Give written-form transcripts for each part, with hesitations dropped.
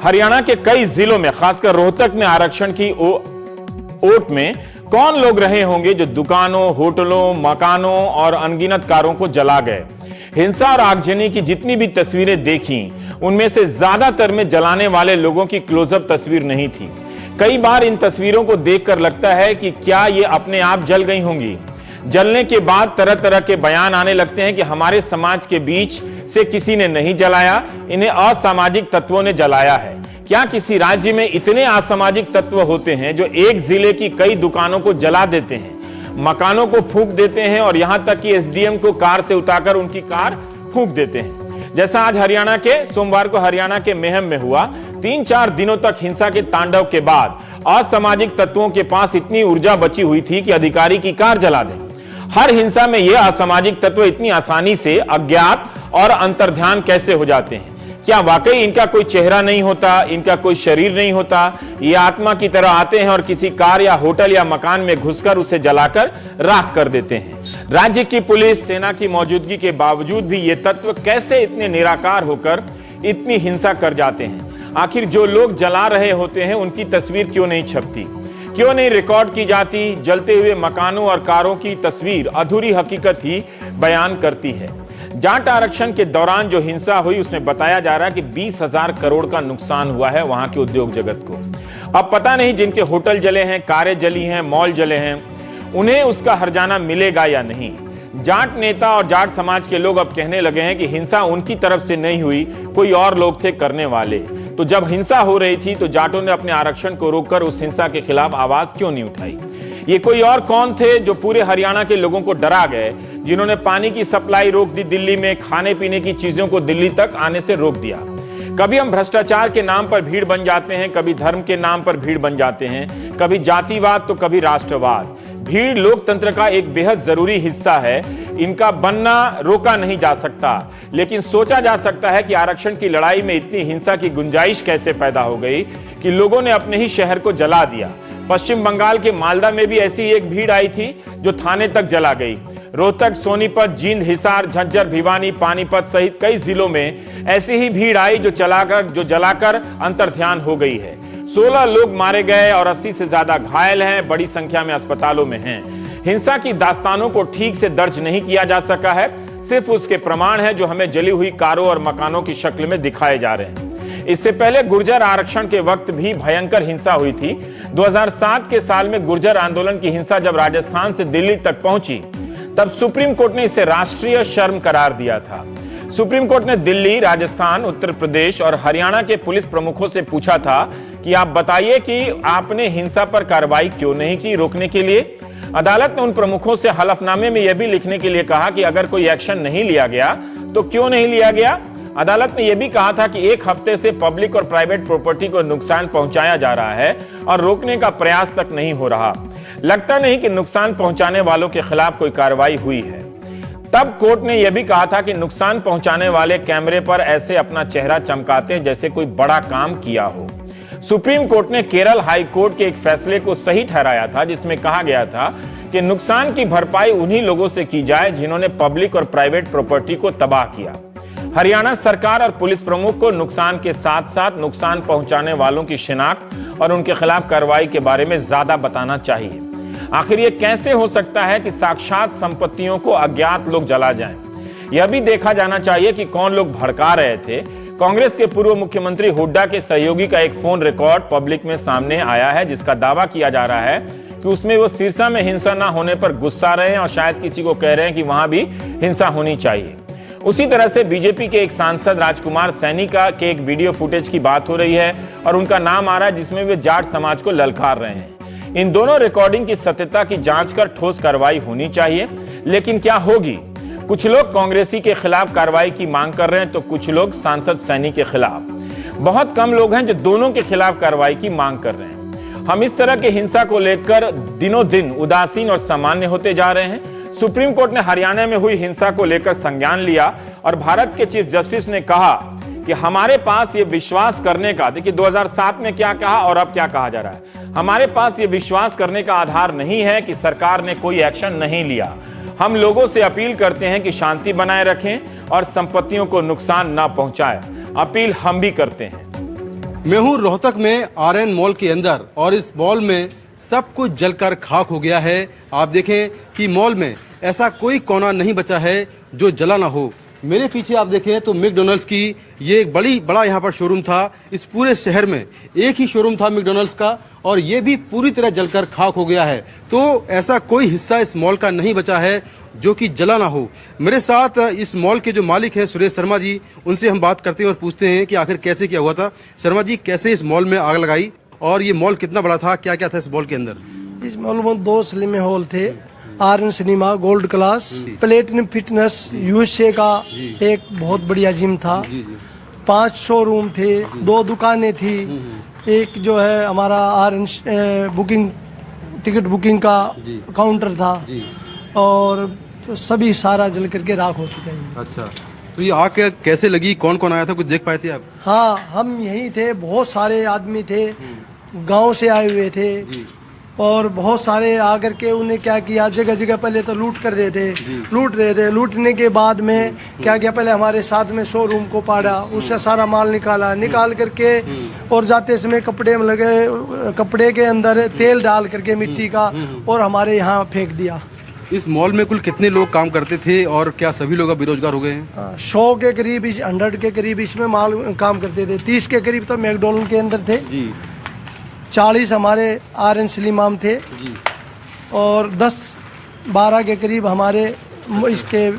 हरियाणा के कई जिलों में, खासकर रोहतक में आरक्षण की ओट में कौन लोग रहे होंगे जो दुकानों, होटलों, मकानों और अनगिनत कारों को जला गए। हिंसा और आगजनी की जितनी भी तस्वीरें देखी, उनमें से ज्यादातर में जलाने वाले लोगों की क्लोजअप तस्वीर नहीं थी। कई बार इन तस्वीरों को देखकर लगता है कि क्या ये अपने आप जल गई होंगी। जलने के बाद तरह तरह के बयान आने लगते हैं कि हमारे समाज के बीच से किसी ने नहीं जलाया, इन्हें असामाजिक तत्वों ने जलाया है। क्या किसी राज्य में इतने असामाजिक तत्व होते हैं जो एक जिले की कई दुकानों को जला देते हैं, मकानों को फूंक देते हैं और यहां तक कि एसडीएम को कार से उतारकर उनकी कार फूंक देते हैं, जैसा आज हरियाणा के सोमवार को हरियाणा के मेहम में हुआ। 3-4 दिनों तक हिंसा के तांडव के बाद असामाजिक तत्वों के पास इतनी ऊर्जा बची हुई थी कि अधिकारी की कार जला दें। हर हिंसा में ये असामाजिक तत्व इतनी आसानी से अज्ञात और अंतर्ध्यान कैसे हो जाते हैं? क्या वाकई इनका कोई चेहरा नहीं होता, इनका कोई शरीर नहीं होता? ये आत्मा की तरह आते हैं और किसी कार या होटल या मकान में घुसकर उसे जलाकर राख कर देते हैं। राज्य की पुलिस सेना की मौजूदगी के बावजूद भी ये तत्व कैसे इतने निराकार होकर इतनी हिंसा कर जाते हैं? आखिर जो लोग जला रहे होते हैं उनकी तस्वीर क्यों नहीं छपती, क्यों नहीं रिकॉर्ड की जाती? जलते हुए मकानों और कारों की तस्वीर अधूरी हकीकत ही बयान करती है। जाट आरक्षण के दौरान जो हिंसा हुई उसमें बताया जा रहा है कि 20,000 करोड़ का नुकसान हुआ है वहां के उद्योग जगत को। अब पता नहीं जिनके होटल जले हैं, कारें जली हैं, मॉल जले हैं, उन्हें उसका हर्जाना मिलेगा या नहीं। जाट नेता और जाट समाज के लोग अब कहने लगे हैं कि हिंसा उनकी तरफ से नहीं हुई, कोई और लोग थे करने वाले। तो जब हिंसा हो रही थी तो जाटों ने अपने आरक्षण को रोककर उस हिंसा के खिलाफ आवाज क्यों नहीं उठाई? ये कोई और कौन थे जो पूरे हरियाणा के लोगों को डरा गए, जिन्होंने पानी की सप्लाई रोक दी दिल्ली में, खाने पीने की चीजों को दिल्ली तक आने से रोक दिया। कभी हम भ्रष्टाचार के नाम पर भीड़ बन जाते हैं, कभी धर्म के नाम पर भीड़ बन जाते हैं, कभी जातिवाद तो कभी राष्ट्रवाद। भीड़ लोकतंत्र का एक बेहद जरूरी हिस्सा है, इनका बनना रोका नहीं जा सकता, लेकिन सोचा जा सकता है कि आरक्षण की लड़ाई में इतनी हिंसा की गुंजाइश कैसे पैदा हो गई कि लोगों ने अपने ही शहर को जला दिया। पश्चिम बंगाल के मालदा में भी ऐसी ही एक भीड़ आई थी जो थाने तक जला गई। रोहतक, सोनीपत, जींद, हिसार, झज्जर, भिवानी, पानीपत सहित कई जिलों में ऐसी ही भीड़ आई जो जलाकर अंतर्ध्यान हो गई है। 16 लोग मारे गए और 80 से ज्यादा घायल हैं, बड़ी संख्या में अस्पतालों में हैं। हिंसा की दास्तानों को ठीक से दर्ज नहीं किया जा सका है, सिर्फ उसके प्रमाण है जो हमें जली हुई कारों और मकानों की शक्ल में दिखाए जा रहे हैं। इससे पहले गुर्जर आरक्षण के वक्त भी भयंकर हिंसा हुई थी। 2007 के साल में गुर्जर आंदोलन की हिंसा जब राजस्थान से दिल्ली तक पहुंची, तब सुप्रीम कोर्ट ने इसे राष्ट्रीय शर्म करार दिया था। सुप्रीम कोर्ट ने दिल्ली, राजस्थान, उत्तर प्रदेश और हरियाणा के पुलिस प्रमुखों से पूछा था कि आप बताइए कि आपने हिंसा पर कार्रवाई क्यों नहीं की रोकने के लिए। अदालत ने उन प्रमुखों से हलफनामे में यह भी लिखने के लिए कहा कि अगर कोई एक्शन नहीं लिया गया तो क्यों नहीं लिया गया। अदालत ने यह भी कहा था कि 1 हफ्ते से पब्लिक और प्राइवेट प्रॉपर्टी को नुकसान पहुंचाया जा रहा है और रोकने का प्रयास तक नहीं हो रहा। लगता नहीं कि नुकसान पहुंचाने वालों के खिलाफ कोई कार्रवाई हुई है। तब कोर्ट ने यह भी कहा था कि नुकसान पहुंचाने वाले कैमरे पर ऐसे अपना चेहरा चमकाते हैं जैसे कोई बड़ा काम किया हो। सुप्रीम कोर्ट ने केरल हाई कोर्ट के एक फैसले को सही ठहराया था, जिसमें कहा गया था कि नुकसान की भरपाई उन्हीं लोगों से की जाए जिन्होंने पब्लिक और प्राइवेट प्रॉपर्टी को तबाह किया। हरियाणा सरकार और पुलिस प्रमुख को नुकसान के साथ साथ नुकसान पहुंचाने वालों की शिनाख्त और उनके खिलाफ कार्रवाई के बारे में ज्यादा बताना चाहिए। आखिर ये कैसे हो सकता है कि साक्षात संपत्तियों को अज्ञात लोग जला जाएं? यह भी देखा जाना चाहिए कि कौन लोग भड़का रहे थे। कांग्रेस के पूर्व मुख्यमंत्री हुड्डा के सहयोगी का एक फोन रिकॉर्ड पब्लिक में सामने आया है, जिसका दावा किया जा रहा है कि उसमें वो सिरसा में हिंसा न होने पर गुस्सा रहे हैं और शायद किसी को कह रहे हैं कि वहां भी हिंसा होनी चाहिए। उसी तरह से बीजेपी के एक सांसद राजकुमार सैनी के एक वीडियो फुटेज की बात हो रही है और उनका नाम आ रहा है, जिसमें वे जाट समाज को ललकार रहे हैं। इन दोनों रिकॉर्डिंग की सत्यता की जांच कर ठोस कार्रवाई होनी चाहिए, लेकिन क्या होगी? कुछ लोग कांग्रेसी के खिलाफ कार्रवाई की मांग कर रहे हैं तो कुछ लोग सांसद सैनी के खिलाफ। बहुत कम लोग हैं जो दोनों के खिलाफ कार्रवाई की मांग कर रहे हैं। हम इस तरह की हिंसा को लेकर दिनों दिन उदासीन और सामान्य होते जा रहे हैं। सुप्रीम कोर्ट ने हरियाणा में हुई हिंसा को लेकर संज्ञान लिया और भारत के चीफ जस्टिस ने कहा कि हमारे पास ये विश्वास करने का, देखिए 2007 में क्या कहा और अब क्या कहा जा रहा है, हमारे पास ये विश्वास करने का आधार नहीं है कि सरकार ने कोई एक्शन नहीं लिया। हम लोगों से अपील करते हैं कि शांति बनाए रखें और संपत्तियों को नुकसान ना पहुंचाए। अपील हम भी करते हैं। मैं हूँ रोहतक में आर्यन मॉल के अंदर और इस मॉल में सब कुछ जलकर खाक हो गया है। आप देखें कि मॉल में ऐसा कोई कोना नहीं बचा है जो जला ना हो। मेरे पीछे आप देखें तो मैकडॉनल्ड्स की ये एक बड़ा यहाँ पर शोरूम था। इस पूरे शहर में एक ही शोरूम था मैकडॉनल्ड्स का और ये भी पूरी तरह जलकर खाक हो गया है। तो ऐसा कोई हिस्सा इस मॉल का नहीं बचा है जो कि जला ना हो। मेरे साथ इस मॉल के जो मालिक हैं सुरेश शर्मा जी, उनसे हम बात करते हैं और पूछते हैं कि आखिर कैसे क्या हुआ था। शर्मा जी, कैसे इस मॉल में आग लगाई और ये मॉल कितना बड़ा था, क्या क्या था इस मॉल के अंदर? इस मॉल में 2 सिनेमा हॉल थे, Aryan cinema, gold class, platinum fitness, USA का एक बहुत बढ़िया जिम था, 5 शोरूम थे, 2 दुकानें थी, एक जो है हमारा आर्यन बुकिंग टिकट बुकिंग का काउंटर था और सभी सारा जल करके राख हो चुका है। अच्छा, तो ये आग कैसे लगी, कौन कौन आया था, कुछ देख पाए थे आप? हाँ, हम यहीं थे, बहुत सारे आदमी थे, गांव से आए हुए थे और बहुत सारे आकर के उन्हें क्या किया, जगह जगह पहले तो लूट रहे थे। लूटने के बाद में क्या किया, पहले हमारे साथ में शोरूम को पाड़ा, उससे सारा माल निकाल करके और जाते समय कपड़े में लगे, कपड़े के अंदर तेल डाल करके मिट्टी का और हमारे यहाँ फेंक दिया। इस मॉल में कुल कितने लोग काम करते थे और क्या सभी लोग अब बेरोजगार हो गए हैं? 100 के करीब, 100 के करीब इसमें माल काम करते थे। 30 के करीब तो मैकडॉनल्ड के अंदर थे जी, 40 हमारे आर्यन सिनेमा थे जी, और 10-12 के करीब हमारे इसके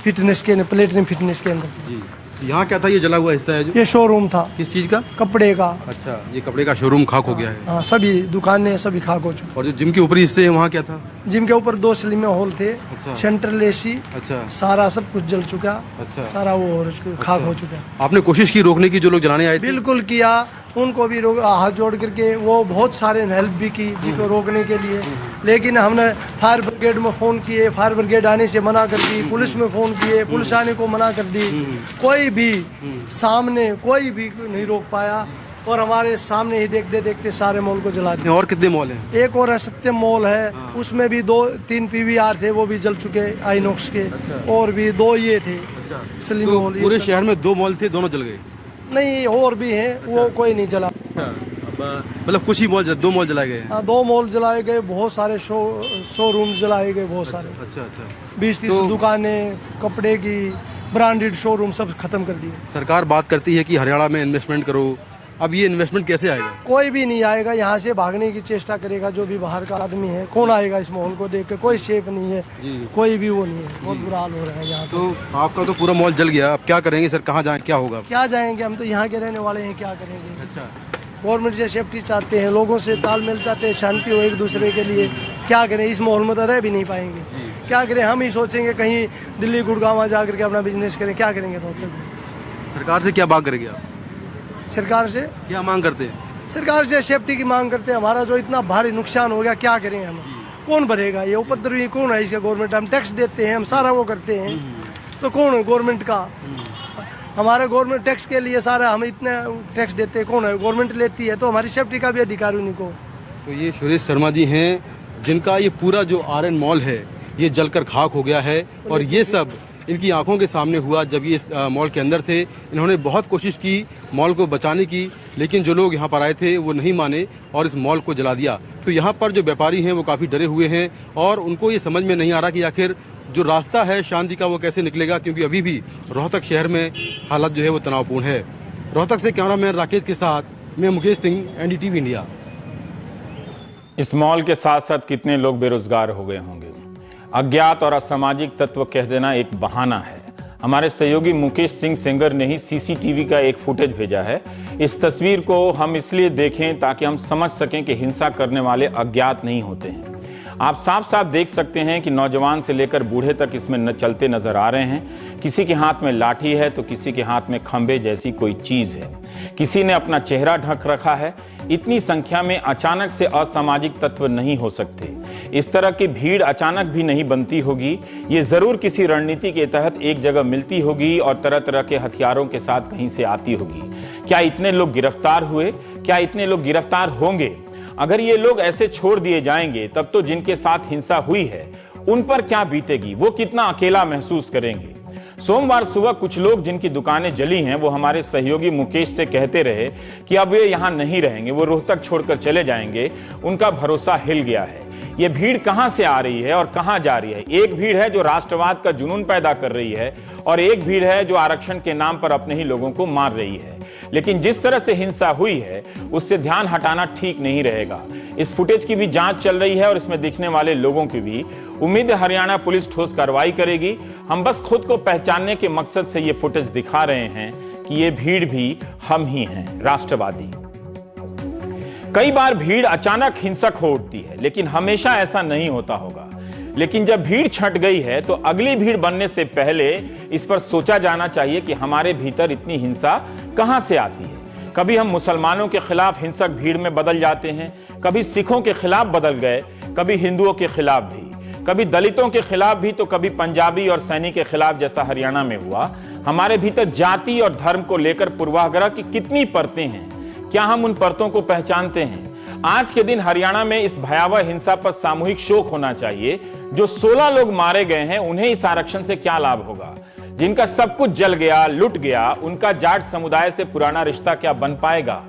फिटनेस के, प्लेटिनम फिटनेस के अंदर जी। यहाँ क्या था, ये जला हुआ हिस्सा है जो? ये शोरूम था। किस चीज का? कपड़े का। अच्छा, ये कपड़े का शोरूम खाक हो गया है। हाँ, सभी दुकानें सभी खाक हो चुकी। और जो जिम के ऊपरी हिस्से है वहाँ क्या था? जिम के ऊपर 2 सिनेमा हॉल थे। अच्छा। Central AC. अच्छा। सारा सब कुछ जल चुका। अच्छा। सारा वो खाक हो चुका। आपने कोशिश की रोकने की, जो लोग जलाने आए थे? बिल्कुल किया, उनको भी हाथ जोड़ करके वो बहुत सारे हेल्प भी की जिसको रोकने के लिए, लेकिन हमने फायर ब्रिगेड में फोन किए, फायर ब्रिगेड आने से मना कर दी, पुलिस में फोन किए, पुलिस आने को मना कर दी, कोई भी सामने कोई भी नहीं रोक पाया और हमारे सामने ही देखते देखते सारे मॉल को जला दिया। और कितने मॉल हैं? एक और सत्यम मॉल है, उसमें भी 2-3 पीवीआर थे, वो भी जल चुके आइनॉक्स के, और भी 2 ये थे सलीम मॉल। पूरे शहर में 2 मॉल थे, दोनों जल गए? नहीं, और भी हैं, वो कोई नहीं जला। मतलब कुछ ही मॉल, 2 मॉल जलाए गए? हाँ, 2 मॉल जलाए गए, बहुत सारे शोरूम जलाए गए, बहुत सारे। अच्छा, 20-30 दुकानें, कपड़े की ब्रांडेड शोरूम सब खत्म कर दिए। सरकार बात करती है कि हरियाणा में इन्वेस्टमेंट करो, अब ये इन्वेस्टमेट कैसे आएगा? कोई भी नहीं आएगा, यहाँ से भागने की चेष्टा करेगा जो भी बाहर का आदमी है। कौन आएगा इस मॉल को देख के? कोई शेप नहीं है, कोई भी वो नहीं है, बहुत बुरा हाल हो रहा है यहाँ। तो आपका तो पूरा मॉल जल गया, अब क्या करेंगे सर, कहाँ जाए, क्या होगा? क्या जाएंगे, हम तो यहाँ के रहने वाले हैं, क्या करेंगे? अच्छा, गवर्नमेंट से सेफ्टी चाहते हैं, लोगों से तालमेल चाहते हैं, शांति हो एक दूसरे के लिए। क्या करें, इस माहौल में तो रह भी नहीं पाएंगे। क्या करें, हम ही सोचेंगे कहीं दिल्ली गुड़गांव जा करके अपना बिजनेस करें, क्या करेंगे? सरकार से क्या बात करेंगे आप? सरकार से क्या मांग करते हैं? सरकार से सेफ्टी की मांग करते हैं। हमारा जो इतना भारी नुकसान हो गया, क्या करें हम? कौन भरेगा? ये उपद्रवी कौन है इसका? गवर्नमेंट, हम टैक्स देते हैं, हम सारा वो करते हैं, तो कौन है गवर्नमेंट का? हमारा गवर्नमेंट टैक्स के लिए सारा, हम इतना टैक्स देते हैं, कौन है? गवर्नमेंट लेती है, तो हमारी सेफ्टी का भी अधिकार उनको। तो ये सुरेश शर्मा जी हैं, जिनका ये पूरा जो आर्यन मॉल है ये जलकर खाक हो गया है और ये सब इनकी आंखों के सामने हुआ जब ये इस मॉल के अंदर थे। इन्होंने बहुत कोशिश की मॉल को बचाने की, लेकिन जो लोग यहाँ पर आए थे वो नहीं माने और इस मॉल को जला दिया। तो यहाँ पर जो व्यापारी हैं वो काफ़ी डरे हुए हैं और उनको ये समझ में नहीं आ रहा कि आखिर जो रास्ता है शांति का वो कैसे निकलेगा, क्योंकि अभी भी रोहतक शहर में हालत जो है वो तनावपूर्ण है। रोहतक से कैमरामैन राकेश के साथ मैं मुकेश सिंह, एनडीटीवी इंडिया। इस मॉल के साथ साथ कितने लोग बेरोजगार हो गए होंगे। अज्ञात और असामाजिक तत्व कह देना एक बहाना है। हमारे सहयोगी मुकेश सिंह सेंगर ने ही सीसीटीवी का एक फुटेज भेजा है। इस तस्वीर को हम इसलिए देखें ताकि हम समझ सकें कि हिंसा करने वाले अज्ञात नहीं होते हैं। आप साफ साफ देख सकते हैं कि नौजवान से लेकर बूढ़े तक इसमें चलते नजर आ रहे हैं। किसी के हाथ में लाठी है तो किसी के हाथ में खंबे जैसी कोई चीज है। किसी ने अपना चेहरा ढक रखा है। इतनी संख्या में अचानक से असामाजिक तत्व नहीं हो सकते। इस तरह की भीड़ अचानक भी नहीं बनती होगी। ये जरूर किसी रणनीति के तहत एक जगह मिलती होगी और तरह तरह के हथियारों के साथ कहीं से आती होगी। क्या इतने लोग गिरफ्तार हुए? क्या इतने लोग गिरफ्तार होंगे? अगर ये लोग ऐसे छोड़ दिए जाएंगे तब तो जिनके साथ हिंसा हुई है उन पर क्या बीतेगी? वो कितना अकेला महसूस करेंगे? सोमवार सुबह कुछ लोग जिनकी दुकानें जली हैं वो हमारे सहयोगी मुकेश से कहते रहे कि अब वे यहां नहीं रहेंगे, वो रोहतक छोड़कर चले जाएंगे। उनका भरोसा हिल गया है। ये भीड़ कहां से आ रही है और कहां जा रही है? एक भीड़ है जो राष्ट्रवाद का जुनून पैदा कर रही है और एक भीड़ है जो आरक्षण के नाम पर अपने ही लोगों को मार रही है। लेकिन जिस तरह से हिंसा हुई है उससे ध्यान हटाना ठीक नहीं रहेगा। इस फुटेज की भी जांच चल रही है और इसमें दिखने वाले लोगों की भी। उम्मीद है हरियाणा पुलिस ठोस कार्रवाई करेगी। हम बस खुद को पहचानने के मकसद से ये फुटेज दिखा रहे हैं कि ये भीड़ भी हम ही हैं, राष्ट्रवादी। कई बार भीड़ अचानक हिंसक हो उठती है, लेकिन हमेशा ऐसा नहीं होता होगा। लेकिन जब भीड़ छंट गई है तो अगली भीड़ बनने से पहले इस पर सोचा जाना चाहिए कि हमारे भीतर इतनी हिंसा कहां से आती है। कभी हम मुसलमानों के खिलाफ हिंसक भीड़ में बदल जाते हैं, कभी सिखों के खिलाफ बदल गए, कभी हिंदुओं के खिलाफ भी, कभी दलितों के खिलाफ भी, तो कभी पंजाबी और सैनी के खिलाफ, जैसा हरियाणा में हुआ। हमारे भीतर जाति और धर्म को लेकर पूर्वाग्रह की कितनी परतें हैं, क्या हम उन परतों को पहचानते हैं? आज के दिन हरियाणा में इस भयावह हिंसा पर सामूहिक शोक होना चाहिए। जो 16 लोग मारे गए हैं उन्हें इस आरक्षण से क्या लाभ होगा? जिनका सब कुछ जल गया, लुट गया, उनका जाट समुदाय से पुराना रिश्ता क्या बन पाएगा?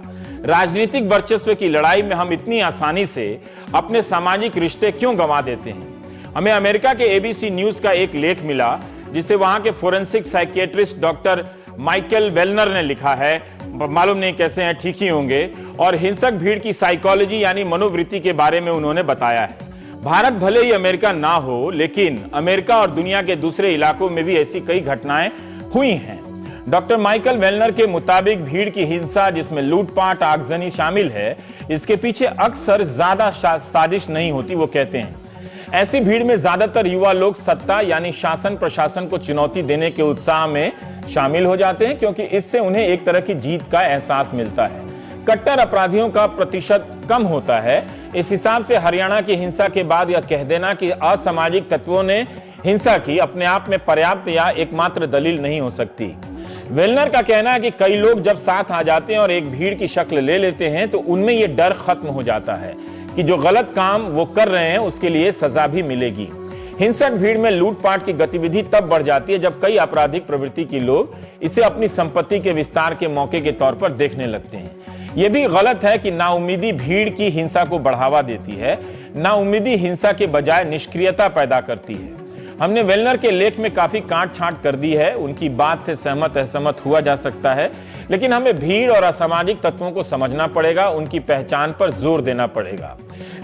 राजनीतिक वर्चस्व की लड़ाई में हम इतनी आसानी से अपने सामाजिक रिश्ते क्यों गंवा देते हैं? हमें अमेरिका के एबीसी न्यूज का एक लेख मिला जिसे वहां के फोरेंसिक साइकियाट्रिस्ट डॉक्टर माइकल वेलनर ने लिखा है। मालूम नहीं कैसे हैं, ठीक ही होंगे। और हिंसक भीड़ की साइकोलॉजी यानी मनोवृत्ति के बारे में उन्होंने बताया है। भारत भले ही अमेरिका ना हो, लेकिन अमेरिका और दुनिया के दूसरे इलाकों में भी ऐसी कई घटनाएं हुई हैं। डॉक्टर माइकल वेलनर के मुताबिक भीड़ की हिंसा जिसमें लूटपाट, आगजनी शामिल है, इसके पीछे अक्सर ज्यादा साजिश नहीं होती। वो कहते हैं ऐसी भीड़ में ज्यादातर युवा लोग सत्ता यानी शासन प्रशासन को चुनौती देने के उत्साह में शामिल हो जाते हैं, क्योंकि इससे उन्हें एक तरह की जीत का एहसास मिलता है। कट्टर अपराधियों का प्रतिशत कम होता है। इस हिसाब से हरियाणा की हिंसा के बाद यह कह देना कि असामाजिक तत्वों ने हिंसा की अपने आप में पर्याप्त या एकमात्र दलील नहीं हो सकती। वेलनर का कहना है कि कई लोग जब साथ आ जाते हैं और एक भीड़ की शक्ल ले लेते हैं तो उनमें यह डर खत्म हो जाता है कि जो गलत काम वो कर रहे हैं उसके लिए सजा भी मिलेगी। हिंसक भीड़ में लूटपाट की गतिविधि तब बढ़ जाती है जब कई आपराधिक प्रवृत्ति के लोग इसे अपनी संपत्ति के विस्तार के मौके के तौर पर देखने लगते हैं। यह भी गलत है कि नाउम्मीदी भीड़ की हिंसा को बढ़ावा देती है। नाउम्मीदी हिंसा के बजाय निष्क्रियता पैदा करती है। हमने वेलनर के लेख में काफी काट छांट कर दी है। उनकी बात से सहमत असहमत हुआ जा सकता है, लेकिन हमें भीड़ और असामाजिक तत्वों को समझना पड़ेगा, उनकी पहचान पर जोर देना पड़ेगा।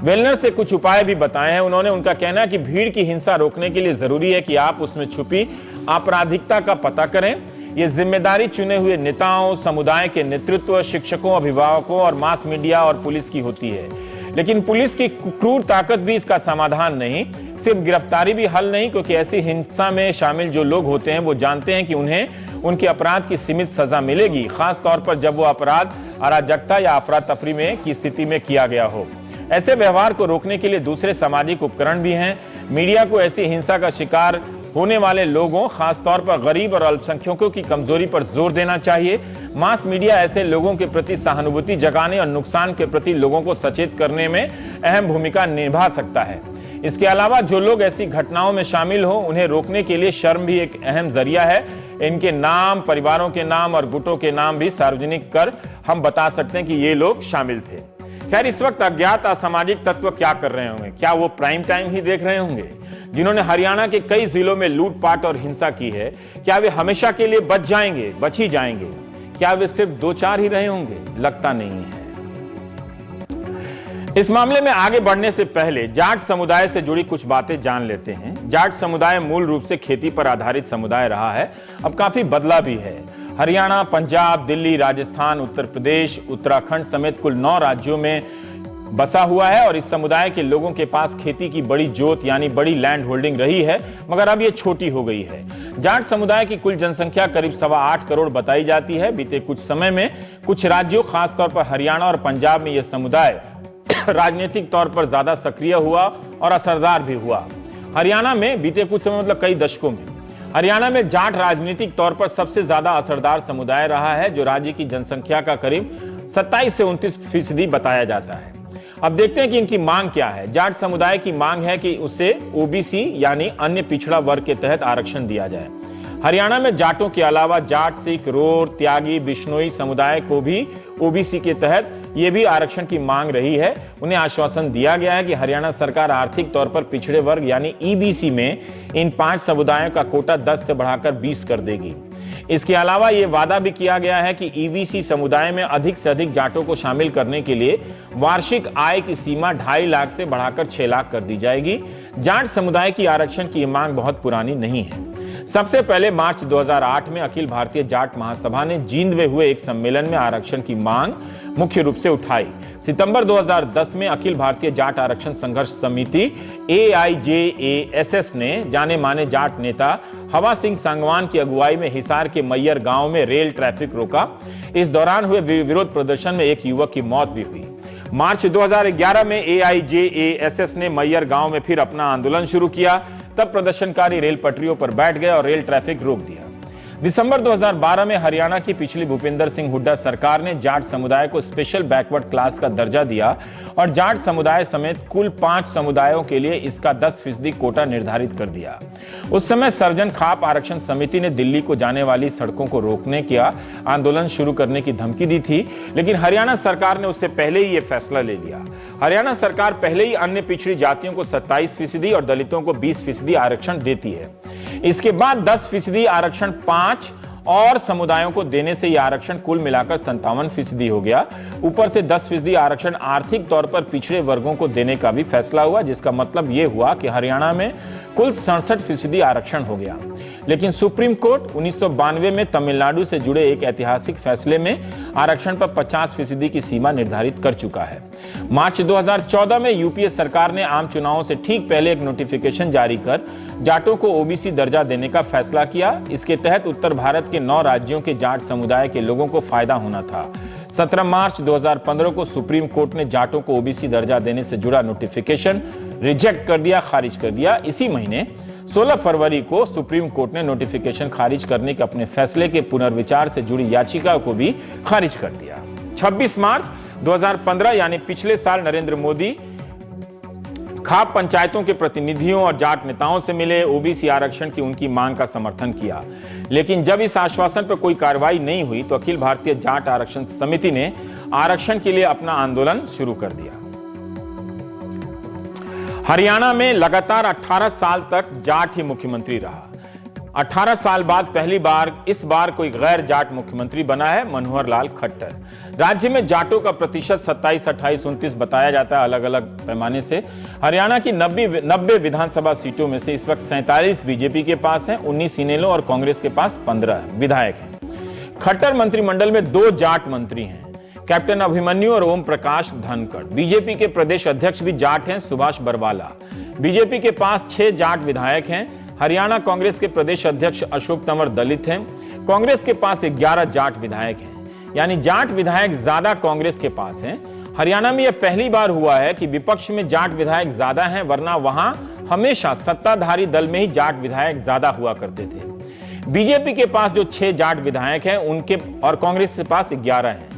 वेलनर से कुछ उपाय भी बताए हैं उन्होंने। उनका कहना है कि भीड़ की हिंसा रोकने के लिए जरूरी है कि आप उसमें छुपी आपराधिकता का पता करें। यह जिम्मेदारी चुने हुए नेताओं, समुदाय के नेतृत्व, शिक्षकों, अभिभावकों और मास मीडिया और पुलिस की होती है। लेकिन पुलिस की क्रूर ताकत भी इसका समाधान नहीं, सिर्फ गिरफ्तारी भी हल नहीं, क्योंकि ऐसी हिंसा में शामिल जो लोग होते हैं वो जानते हैं कि उन्हें उनके अपराध की सीमित सजा मिलेगी, खास तौर पर जब वो अपराध अराजकता या अफरा तफरी में की स्थिति में किया गया हो। ऐसे व्यवहार को रोकने के लिए दूसरे सामाजिक उपकरण भी हैं। मीडिया को ऐसी हिंसा का शिकार होने वाले लोगों, खासतौर पर गरीब और अल्पसंख्यकों की कमजोरी पर जोर देना चाहिए। मास मीडिया ऐसे लोगों के प्रति सहानुभूति जगाने और नुकसान के प्रति लोगों को सचेत करने में अहम भूमिका निभा सकता है। इसके अलावा जो लोग ऐसी घटनाओं में शामिल हो उन्हें रोकने के लिए शर्म भी एक अहम जरिया है। इनके नाम, परिवारों के नाम और गुटों के नाम भी सार्वजनिक कर हम बता सकते हैं कि ये लोग शामिल थे। खैर, इस वक्त अज्ञात असामाजिक तत्व क्या कर रहे होंगे? क्या वो प्राइम टाइम ही देख रहे होंगे? जिन्होंने हरियाणा के कई जिलों में लूटपाट और हिंसा की है, क्या वे हमेशा के लिए बच जाएंगे, बच ही जाएंगे? क्या वे सिर्फ 2-4 ही रहे होंगे? लगता नहीं है। इस मामले में आगे बढ़ने से पहले जाट समुदाय से जुड़ी कुछ बातें जान लेते हैं। जाट समुदाय मूल रूप से खेती पर आधारित समुदाय रहा है, अब काफी बदला भी है। हरियाणा, पंजाब, दिल्ली, राजस्थान, उत्तर प्रदेश, उत्तराखंड समेत कुल 9 राज्यों में बसा हुआ है और इस समुदाय के लोगों के पास खेती की बड़ी जोत यानी बड़ी लैंड होल्डिंग रही है, मगर अब यह छोटी हो गई है। जाट समुदाय की कुल जनसंख्या करीब 8.25 करोड़ बताई जाती है। बीते कुछ समय में कुछ राज्यों, खासतौर पर हरियाणा और पंजाब में यह समुदाय राजनीतिक तौर पर ज्यादा सक्रिय हुआ और असरदार भी हुआ। हरियाणा में बीते कुछ समय मतलब कई दशकों में हरियाणा में जाट राजनीतिक तौर पर सबसे ज्यादा असरदार समुदाय रहा है, जो राज्य की जनसंख्या का करीब 27 से 29% बताया जाता है। अब देखते हैं कि इनकी मांग क्या है। जाट समुदाय की मांग है कि उसे ओबीसी यानी अन्य पिछड़ा वर्ग के तहत आरक्षण दिया जाए। हरियाणा में जाटों के अलावा जाट, सिख, रोर, त्यागी, बिश्नोई समुदाय को भी ओबीसी के तहत यह भी आरक्षण की मांग रही है। उन्हें आश्वासन दिया गया है कि हरियाणा सरकार आर्थिक तौर पर पिछड़े वर्ग यानी ईबीसी में इन 5 समुदायों का कोटा 10 से बढ़ाकर 20 कर देगी। इसके अलावा यह वादा भी किया गया है कि ईबीसी समुदाय में अधिक से अधिक जाटों को शामिल करने के लिए वार्षिक आय की सीमा 2.5 लाख से बढ़ाकर 6 लाख कर दी जाएगी। जाट समुदाय की आरक्षण की मांग बहुत पुरानी नहीं है। सबसे पहले मार्च 2008 में अखिल भारतीय जाट महासभा ने जींद में हुए एक सम्मेलन में आरक्षण की मांग मुख्य रूप से उठाई। सितंबर 2010 में अखिल भारतीय जाट आरक्षण संघर्ष समिति AIJASS ने जाने माने जाट नेता हवा सिंह सांगवान की अगुवाई में हिसार के मैयर गांव में रेल ट्रैफिक रोका। इस दौरान हुए विरोध प्रदर्शन में एक युवक की मौत भी हुई। मार्च 2011 में AIJASS ने मैयर गांव में फिर अपना आंदोलन शुरू किया। तब प्रदर्शनकारी रेल पटरियों पर बैठ गए और रेल ट्रैफिक रोक दिया। दिसंबर 2012 में हरियाणा की पिछली भूपेंद्र सिंह हुड्डा सरकार ने जाट समुदाय को स्पेशल बैकवर्ड क्लास का दर्जा दिया और जाट समुदाय समेत कुल 5 समुदायों के लिए इसका 10% कोटा निर्धारित कर दिया। उस समय सर्जन खाप आरक्षण समिति ने दिल्ली को जाने वाली सड़कों को रोकने का आंदोलन शुरू करने की धमकी दी थी, लेकिन हरियाणा सरकार ने उससे पहले ही यह फैसला ले लिया। हरियाणा सरकार पहले ही अन्य पिछड़ी जातियों को 27% और दलितों को 20% आरक्षण देती है। इसके बाद 10% आरक्षण 5 और समुदायों को देने से यह आरक्षण कुल मिलाकर 57% हो गया। ऊपर से 10% आरक्षण आर्थिक तौर पर पिछड़े वर्गों को देने का भी फैसला हुआ, जिसका मतलब यह हुआ कि हरियाणा में कुल 67% आरक्षण हो गया। लेकिन सुप्रीम कोर्ट 1992 में तमिलनाडु से जुड़े एक ऐतिहासिक फैसले में आरक्षण पर 50% की सीमा निर्धारित कर चुका है। मार्च 2014 में यूपीए सरकार ने आम चुनावों से ठीक पहले एक नोटिफिकेशन जारी कर जाटों को ओबीसी दर्जा देने का फैसला किया। इसके तहत उत्तर भारत के 9 राज्यों के जाट समुदाय के लोगों को फायदा होना था। 17 मार्च 2015 को सुप्रीम कोर्ट ने जाटों को ओबीसी दर्जा देने से जुड़ा नोटिफिकेशन रिजेक्ट कर दिया, खारिज कर दिया। इसी महीने 16 फरवरी को सुप्रीम कोर्ट ने नोटिफिकेशन खारिज करने के अपने फैसले के पुनर्विचार से जुड़ी याचिका को भी खारिज कर दिया। 26 मार्च 2015 यानी पिछले साल नरेंद्र मोदी खाप पंचायतों के प्रतिनिधियों और जाट नेताओं से मिले, ओबीसी आरक्षण की उनकी मांग का समर्थन किया। लेकिन जब इस आश्वासन पर कोई कार्रवाई नहीं हुई तो अखिल भारतीय जाट आरक्षण समिति ने आरक्षण के लिए अपना आंदोलन शुरू कर दिया। हरियाणा में लगातार 18 साल तक जाट ही मुख्यमंत्री रहा। 18 साल बाद पहली बार इस बार कोई गैर जाट मुख्यमंत्री बना है, मनोहर लाल खट्टर। राज्य में जाटों का प्रतिशत 27, 28, 29 बताया जाता है अलग अलग पैमाने से। हरियाणा की 90 विधानसभा सीटों में से इस वक्त 47 बीजेपी के पास हैं, 19 इनेलो और कांग्रेस के पास 15 विधायक हैं। खट्टर मंत्रिमंडल में 2 जाट मंत्री हैं, कैप्टन अभिमन्यु और ओम प्रकाश धनखड़। बीजेपी के प्रदेश अध्यक्ष भी जाट हैं, सुभाष बरवाला। बीजेपी के पास 6 जाट विधायक हैं। हरियाणा कांग्रेस के प्रदेश अध्यक्ष अशोक तंवर दलित हैं। कांग्रेस के पास 11 जाट विधायक हैं, यानी जाट विधायक ज्यादा कांग्रेस के पास हैं। हरियाणा में यह पहली बार हुआ है कि विपक्ष में जाट विधायक ज्यादा हैं, वरना वहां हमेशा सत्ताधारी दल में ही जाट विधायक ज्यादा हुआ करते थे। बीजेपी के पास जो 6 जाट विधायक हैं उनके और कांग्रेस के पास 11 हैं।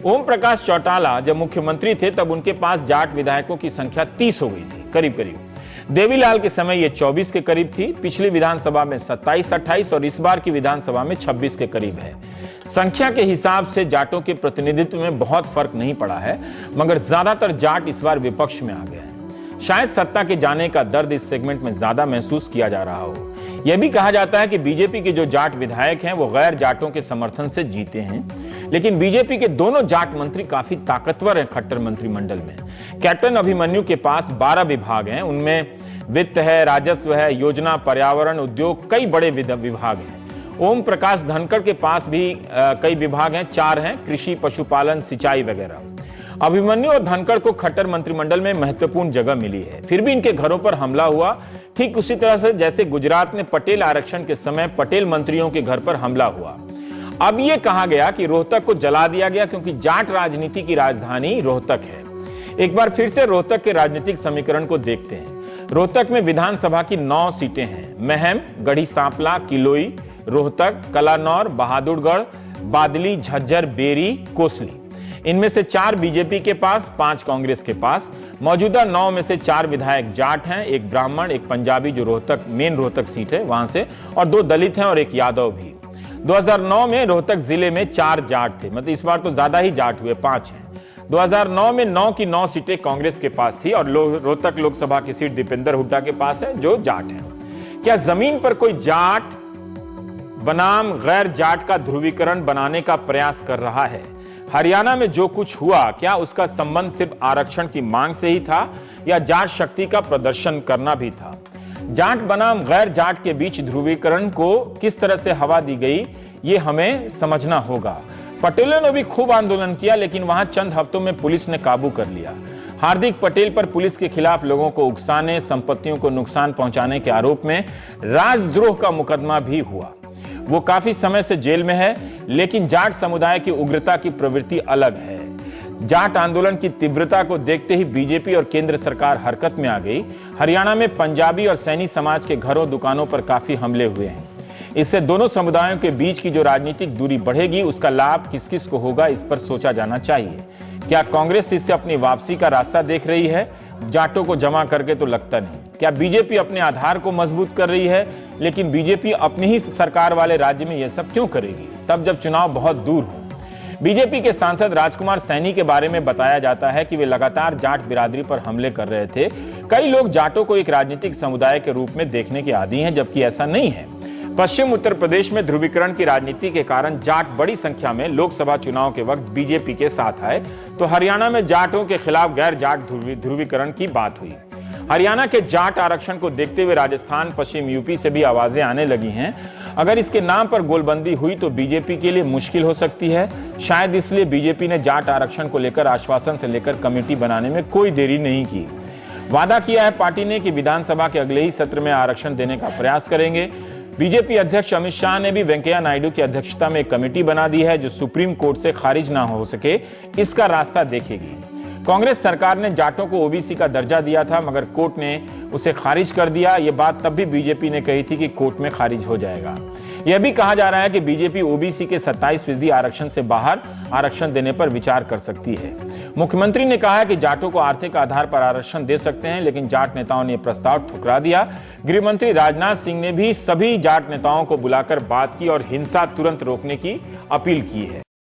ओम प्रकाश चौटाला जब मुख्यमंत्री थे तब उनके पास जाट विधायकों की संख्या 30 हो गई थी, करीब करीब। देवीलाल के समय यह 24 के करीब थी। पिछली विधानसभा में 27, 28 और इस बार की विधानसभा में 26 के करीब है। संख्या के हिसाब से जाटों के प्रतिनिधित्व में बहुत फर्क नहीं पड़ा है, मगर ज्यादातर जाट इस बार विपक्ष में आ गए हैं। शायद सत्ता के जाने का दर्द इस सेगमेंट में ज्यादा महसूस किया जा रहा हो। यह भी कहा जाता है कि बीजेपी के जो जाट विधायक हैं वो गैर जाटों के समर्थन से जीते हैं। लेकिन बीजेपी के दोनों जाट मंत्री काफी ताकतवर हैं खट्टर मंत्रिमंडल में। कैप्टन अभिमन्यु के पास 12 विभाग हैं, उनमें वित्त है, राजस्व है, योजना, पर्यावरण, उद्योग, कई बड़े विभाग हैं। ओम प्रकाश धनखड़ के पास भी कई विभाग हैं, 4 हैं, कृषि, पशुपालन, सिंचाई वगैरह। अभिमन्यु और धनखड़ को खट्टर मंत्रिमंडल में महत्वपूर्ण जगह मिली है। फिर भी इनके घरों पर हमला हुआ, ठीक उसी तरह से जैसे गुजरात में पटेल आरक्षण के समय पटेल मंत्रियों के घर पर हमला हुआ। अब यह कहा गया कि रोहतक को जला दिया गया क्योंकि जाट राजनीति की राजधानी रोहतक है। एक बार फिर से रोहतक के राजनीतिक समीकरण को देखते हैं। रोहतक में विधानसभा की 9 सीटें हैं, महम, गढ़ी सांपला, किलोई, रोहतक, कलानौर, बहादुरगढ़, बादली, झज्जर, बेरी, कोसली। इनमें से 4 बीजेपी के पास, 5 कांग्रेस के पास। मौजूदा 9 में से 4 विधायक जाट हैं, एक ब्राह्मण, एक पंजाबी जो रोहतक सीट है वहां से, और 2 दलित हैं और एक यादव भी। 2009 में रोहतक जिले में 4 जाट थे, मतलब इस बार तो ज्यादा ही जाट हुए, 5 हैं। 2009 में 9 की 9 सीटें कांग्रेस के पास थी और रोहतक लोकसभा की सीट दीपेंद्र हुड्डा के पास है जो जाट है। क्या जमीन पर कोई जाट बनाम गैर जाट का ध्रुवीकरण बनाने का प्रयास कर रहा है? हरियाणा में जो कुछ हुआ, क्या उसका संबंध सिर्फ आरक्षण की मांग से ही था या जाट शक्ति का प्रदर्शन करना भी था? जाट बनाम गैर जाट के बीच ध्रुवीकरण को किस तरह से हवा दी गई, ये हमें समझना होगा। पटेलों ने भी खूब आंदोलन किया, लेकिन वहां चंद हफ्तों में पुलिस ने काबू कर लिया। हार्दिक पटेल पर पुलिस के खिलाफ लोगों को उकसाने, संपत्तियों को नुकसान पहुंचाने के आरोप में राजद्रोह का मुकदमा भी हुआ। वो काफी समय से जेल में है, लेकिन जाट समुदाय की उग्रता की प्रवृत्ति अलग है। जाट आंदोलन की तीव्रता को देखते ही बीजेपी और केंद्र सरकार हरकत में आ गई। हरियाणा में पंजाबी और सैनी समाज के घरों दुकानों पर काफी हमले हुए हैं। इससे दोनों समुदायों के बीच की जो राजनीतिक दूरी बढ़ेगी, उसका लाभ किस किस को होगा, इस पर सोचा जाना चाहिए। क्या कांग्रेस इससे अपनी वापसी का रास्ता देख रही है? जाटों को जमा करके तो लगता नहीं। क्या बीजेपी अपने आधार को मजबूत कर रही है? लेकिन बीजेपी अपनी ही सरकार वाले राज्य में यह सब क्यों करेगी, तब जब चुनाव बहुत दूर हो? बीजेपी के सांसद राजकुमार सैनी के बारे में बताया जाता है कि वे लगातार जाट बिरादरी पर हमले कर रहे थे। कई लोग जाटों को एक राजनीतिक समुदाय के रूप में देखने के आदी हैं, जबकि ऐसा नहीं है। पश्चिम उत्तर प्रदेश में ध्रुवीकरण की राजनीति के कारण जाट बड़ी संख्या में लोकसभा चुनाव के वक्त बीजेपी के साथ आए, तो हरियाणा में जाटों के खिलाफ गैर जाट ध्रुवीकरण की बात हुई। हरियाणा के जाट आरक्षण को देखते हुए राजस्थान, पश्चिम यूपी से भी आवाजें आने लगी हैं। अगर इसके नाम पर गोलबंदी हुई तो बीजेपी के लिए मुश्किल हो सकती है। शायद इसलिए बीजेपी ने जाट आरक्षण को लेकर आश्वासन से लेकर कमेटी बनाने में कोई देरी नहीं की। वादा किया है पार्टी ने कि विधानसभा के अगले ही सत्र में आरक्षण देने का प्रयास करेंगे। बीजेपी अध्यक्ष अमित शाह ने भी वेंकैया नायडू की अध्यक्षता में एक कमेटी बना दी है जो सुप्रीम कोर्ट से खारिज ना हो सके, इसका रास्ता देखेगी। कांग्रेस सरकार ने जाटों को ओबीसी का दर्जा दिया था, मगर कोर्ट ने उसे खारिज कर दिया। यह बात तब भी बीजेपी ने कही थी कि कोर्ट में खारिज हो जाएगा। यह भी कहा जा रहा है कि बीजेपी ओबीसी के 27% आरक्षण से बाहर आरक्षण देने पर विचार कर सकती है। मुख्यमंत्री ने कहा है कि जाटों को आर्थिक आधार पर आरक्षण दे सकते हैं, लेकिन जाट नेताओं ने प्रस्ताव ठुकरा दिया। गृह मंत्री राजनाथ सिंह ने भी सभी जाट नेताओं को बुलाकर बात की और हिंसा तुरंत रोकने की अपील की है।